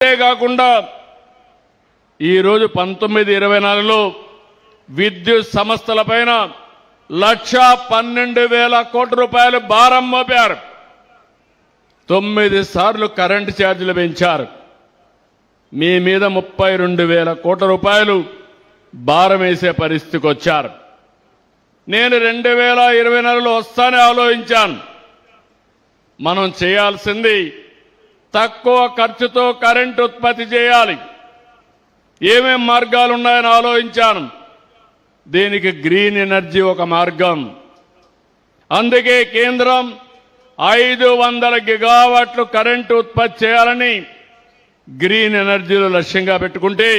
కాకుండా ఈరోజు 1924లో విద్యుత్ సంస్థలపైన 1,12,000 కోట్ల రూపాయలు భారం మోపారు. 9 సార్లు కరెంటు ఛార్జీలు పెంచారు. మీ మీద 32,000 కోట్ల రూపాయలు భారం వేసే పరిస్థితికి వచ్చారు. నేను 2024లో వస్తానే ఆలోచించాను. మనం చేయాల్సింది తక్కువ ఖర్చుతో కరెంటు ఉత్పత్తి చేయాలి. ఏమేం మార్గాలు ఉన్నాయని ఆలోచించాను. దీనికి గ్రీన్ ఎనర్జీ ఒక మార్గం. అందుకే కేంద్రం 500 గిగావాట్లు కరెంటు ఉత్పత్తి చేయాలని గ్రీన్ ఎనర్జీలో లక్ష్యంగా పెట్టుకుంటే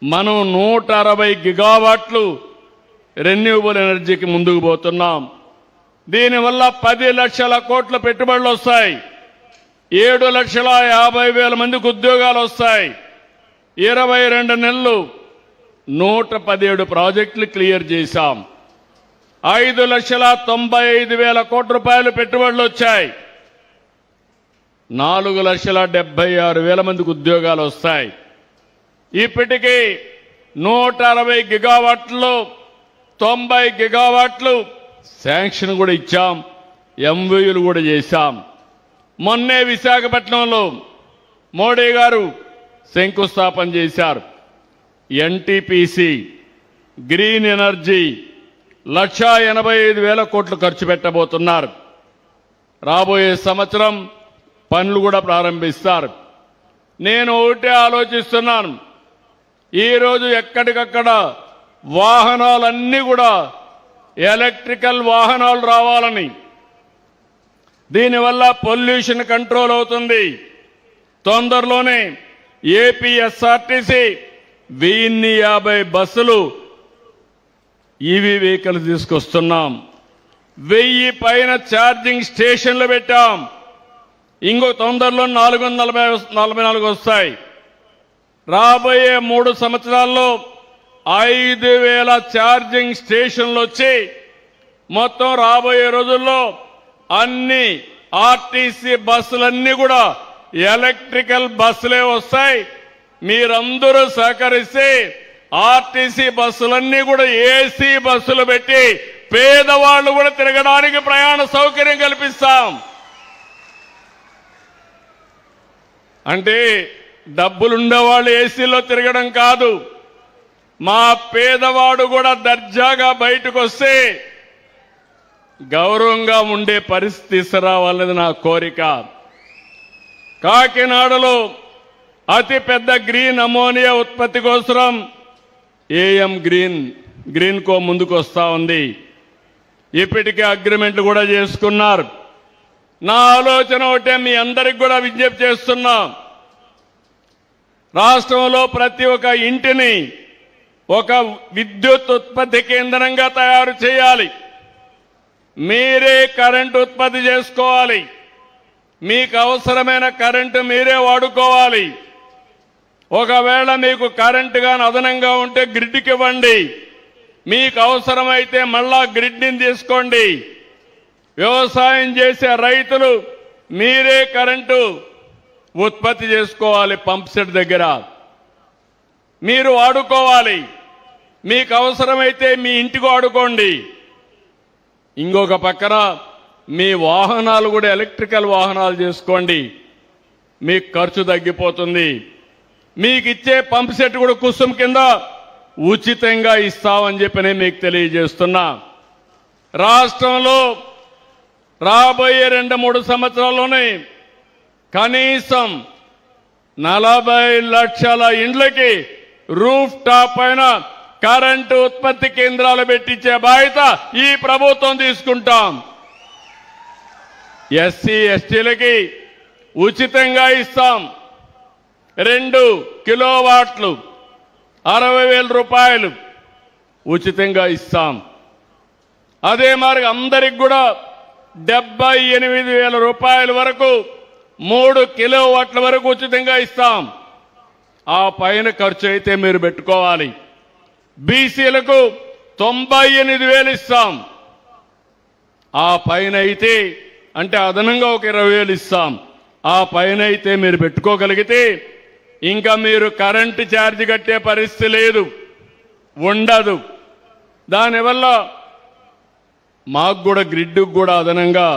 మనం 160 గిగావాట్లు రెన్యూవబుల్ ఎనర్జీకి ముందుకు పోతున్నాం. దీనివల్ల 10 లక్షల కోట్ల పెట్టుబడులు వస్తాయి. 7,50,000 మందికి ఉద్యోగాలు వస్తాయి. 22 నెలలు 117 ప్రాజెక్టులు క్లియర్ చేశాం. 5,95,000 కోట్ల రూపాయలు పెట్టుబడులు వచ్చాయి. 4,76,000 మందికి ఉద్యోగాలు వస్తాయి. ఇప్పటికీ 160 గిగావాట్లు 90 గిగావాట్లు శాంక్షన్ కూడా ఇచ్చాం. ఎంఓయూలు కూడా చేశాం. మొన్నే విశాఖపట్నంలో మోడీ గారు శంకుస్థాపన చేశారు. ఎన్టీపీసీ గ్రీన్ ఎనర్జీ 1,85,000 కోట్లు ఖర్చు పెట్టబోతున్నారు. రాబోయే సంవత్సరం పనులు కూడా ప్రారంభిస్తారు. నేను ఒకటే ఆలోచిస్తున్నాను. ఈరోజు ఎక్కడికక్కడ వాహనాలన్నీ కూడా ఎలక్ట్రికల్ వాహనాలు రావాలని, దీనివల్ల పొల్యూషన్ కంట్రోల్ అవుతుంది. తొందరలోనే ఏపీఎస్ఆర్టీసీ 1050 బస్సులు ఈవీ వెహికల్స్ తీసుకొస్తున్నాం. 1000 పైన ఛార్జింగ్ స్టేషన్లు పెట్టాం. ఇంకో తొందరలో 444 వస్తాయి. రాబోయే 3 సంవత్సరాల్లో 5,000 ఛార్జింగ్ స్టేషన్లు వచ్చి మొత్తం రాబోయే రోజుల్లో అన్ని ఆర్టీసీ బస్సులన్నీ కూడా ఎలక్ట్రికల్ బస్సులే వస్తాయి. మీరందరూ సహకరిస్తే ఆర్టీసీ బస్సులన్నీ కూడా ఏసీ బస్సులు పెట్టి పేదవాళ్లు కూడా తిరగడానికి ప్రయాణ సౌకర్యం కల్పిస్తాం. అంటే డబ్బులుండేవాళ్ళు ఏసీలో తిరగడం కాదు, మా పేదవాడు కూడా దర్జాగా బయటకు వస్తే గౌరవంగా ఉండే పరిస్థితి తీసుకురావాలన్నది నా కోరిక. కాకినాడలో అతి పెద్ద గ్రీన్ అమోనియా ఉత్పత్తి కోసం ఏఎం గ్రీన్ కో ముందుకు వస్తా ఉంది. ఇప్పటికే అగ్రిమెంట్లు కూడా చేసుకున్నారు. నా ఆలోచన ఒకటే, మీ అందరికి కూడా విజ్ఞప్తి చేస్తున్నా. రాష్ట్రంలో ప్రతి ఒక్క ఇంటిని ఒక విద్యుత్ ఉత్పత్తి కేంద్రంగా తయారు చేయాలి. మీరే కరెంటు ఉత్పత్తి చేసుకోవాలి. మీకు అవసరమైన కరెంటు మీరే వాడుకోవాలి. ఒకవేళ మీకు కరెంటు గాని అదనంగా ఉంటే గ్రిడ్కి ఇవ్వండి. మీకు అవసరమైతే మళ్ళా గ్రిడ్ని తీసుకోండి. వ్యవసాయం చేసే రైతులు మీరే కరెంటు ఉత్పత్తి చేసుకోవాలి. పంప్ సెట్ దగ్గర మీరు వాడుకోవాలి. మీకు అవసరమైతే మీ ఇంటికి వాడుకోండి. ఇంకొక పక్కన మీ వాహనాలు కూడా ఎలక్ట్రికల్ వాహనాలు చేసుకోండి. మీకు ఖర్చు తగ్గిపోతుంది. మీకు ఇచ్చే పంప్ సెట్ కూడా కుసుమ్ కింద ఉచితంగా ఇస్తామని చెప్పి నేను మీకు తెలియజేస్తున్నా. రాష్ట్రంలో రాబోయే 2-3 సంవత్సరాల్లోనే కనీసం 40 లక్షల ఇండ్లకి రూఫ్ టాప్ పైన కరెంటు ఉత్పత్తి కేంద్రాలు పెట్టించే బాధ్యత ఈ ప్రభుత్వం తీసుకుంటాం. ఎస్సీ ఎస్టీలకి ఉచితంగా ఇస్తాం. 2 కిలోవాట్లు 60,000 రూపాయలు ఉచితంగా ఇస్తాం. అదే మరి అందరికి కూడా 78,000 రూపాయల వరకు 3 కిలోవాట్ల వరకు ఉచితంగా ఇస్తాం. ఆ పైన ఖర్చు అయితే మీరు పెట్టుకోవాలి. బీసీలకు 98,000 ఇస్తాం. ఆ పైన అయితే అంటే అదనంగా ఒక 20,000 ఇస్తాం. ఆ పైన అయితే మీరు పెట్టుకోగలిగితే ఇంకా మీరు కరెంటు ఛార్జ్ కట్టే పరిస్థితి లేదు, ఉండదు. దానివల్ల మాకు కూడా గ్రిడ్కు కూడా అదనంగా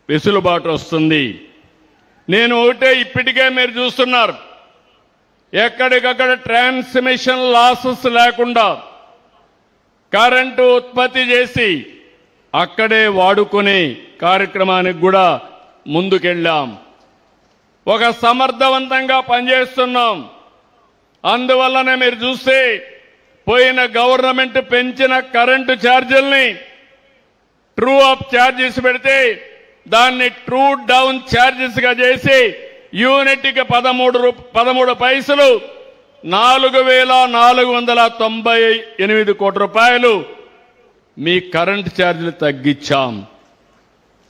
వెసులుబాటు వస్తుంది. నేను ఒకటే, ఇప్పటికే మీరు చూస్తున్నారు ఎక్కడికక్కడ ట్రాన్స్మిషన్ లాసెస్ లేకుండా కరెంటు ఉత్పత్తి చేసి అక్కడే వాడుకునే కార్యక్రమానికి కూడా ముందుకెళ్ళాం. ఒక సమర్థవంతంగా పనిచేస్తున్నాం. అందువల్లనే మీరు చూస్తే పోయిన గవర్నమెంట్ పెంచిన కరెంటు ఛార్జీల్ని ట్రూ అప్ ఛార్జెస్ పెడితే దాన్ని ట్రూ డౌన్ ఛార్జెస్ గా చేసి యూనిట్కి 13 పైసలు 4,498 కోట్ల రూపాయలు మీ కరెంటు ఛార్జీలు తగ్గించాం.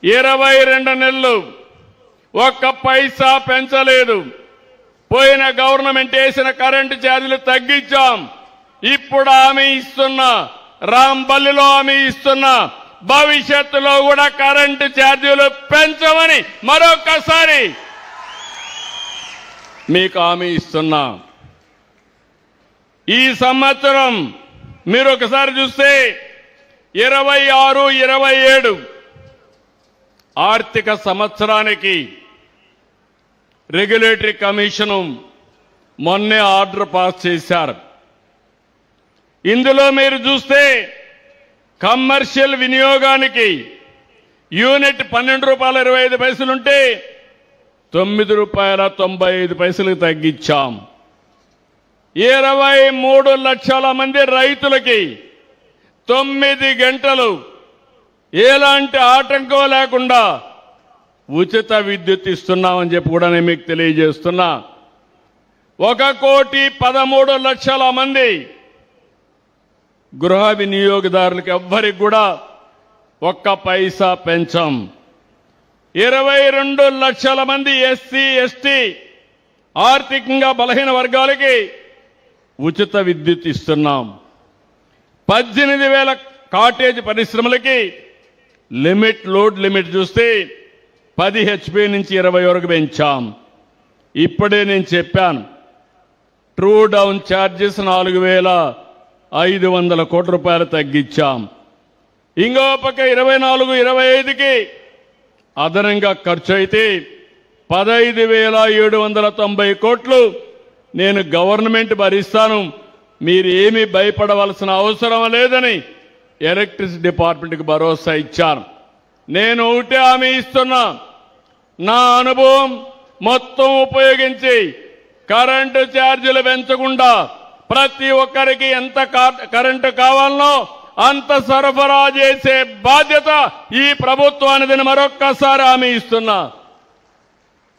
22 నెలలు ఒక్క పైసా పెంచలేదు. పోయిన గవర్నమెంట్ వేసిన కరెంటు ఛార్జీలు తగ్గించాం. ఇప్పుడు హామీ ఇస్తున్నా, రాంబల్లిలో హామీ ఇస్తున్నా, భవిష్యత్తులో కూడా కరెంటు ఛార్జీలు పెంచమని మరొకసారి మీకు హామీ ఇస్తున్నా. ఈ సంవత్సరం మీరు ఒకసారి చూస్తే 26, 27 ఆర్థిక సంవత్సరానికి రెగ్యులేటరీ కమిషన్ మొన్నే ఆర్డర్ పాస్ చేశారు. ఇందులో మీరు చూస్తే కమర్షియల్ వినియోగానికి యూనిట్ 12 రూపాయల 25 పైసలుంటే 9 రూపాయల 95 పైసలకు తగ్గించాం. 23 లక్షల మంది రైతులకి 9 గంటలు ఎలాంటి ఆటంకం లేకుండా ఉచిత విద్యుత్ ఇస్తున్నామని చెప్పి కూడా నేను మీకు తెలియజేస్తున్నా. 1,13,00,000 మంది గృహ వినియోగదారులకు ఎవ్వరికి కూడా ఒక్క పైసా పెంచాం. 22 లక్షల మంది ఎస్సీ, ఎస్టీ ఆర్థికంగా బలహీన వర్గాలకి ఉచిత విద్యుత్ ఇస్తున్నాం. 18,000 కాటేజ్ పరిశ్రమలకి లోడ్ లిమిట్ చూస్తే 10 HP నుంచి 20 వరకు పెంచాం. ఇప్పుడే నేను చెప్పాను, ట్రూ డౌన్ ఛార్జెస్ 4,500 కోట్ల రూపాయలు తగ్గించాం. ఇంకో పక్క 24, 25కి అదనంగా ఖర్చు అయితే 15,790 కోట్లు నేను గవర్నమెంట్ భరిస్తాను, మీరు ఏమీ భయపడవలసిన అవసరం లేదని ఎలక్ట్రిసిటీ డిపార్ట్మెంట్కి భరోసా ఇచ్చాను. నేను ఒకటే హామీ ఇస్తున్నా, నా అనుభవం మొత్తం ఉపయోగించి కరెంటు ఛార్జీలు పెంచకుండా ప్రతి ఒక్కరికి ఎంత కరెంటు కావాలనో అంత సరఫరా చేసే బాధ్యత ఈ ప్రభుత్వానిదని మరొక్కసారి హామీ ఇస్తున్నా.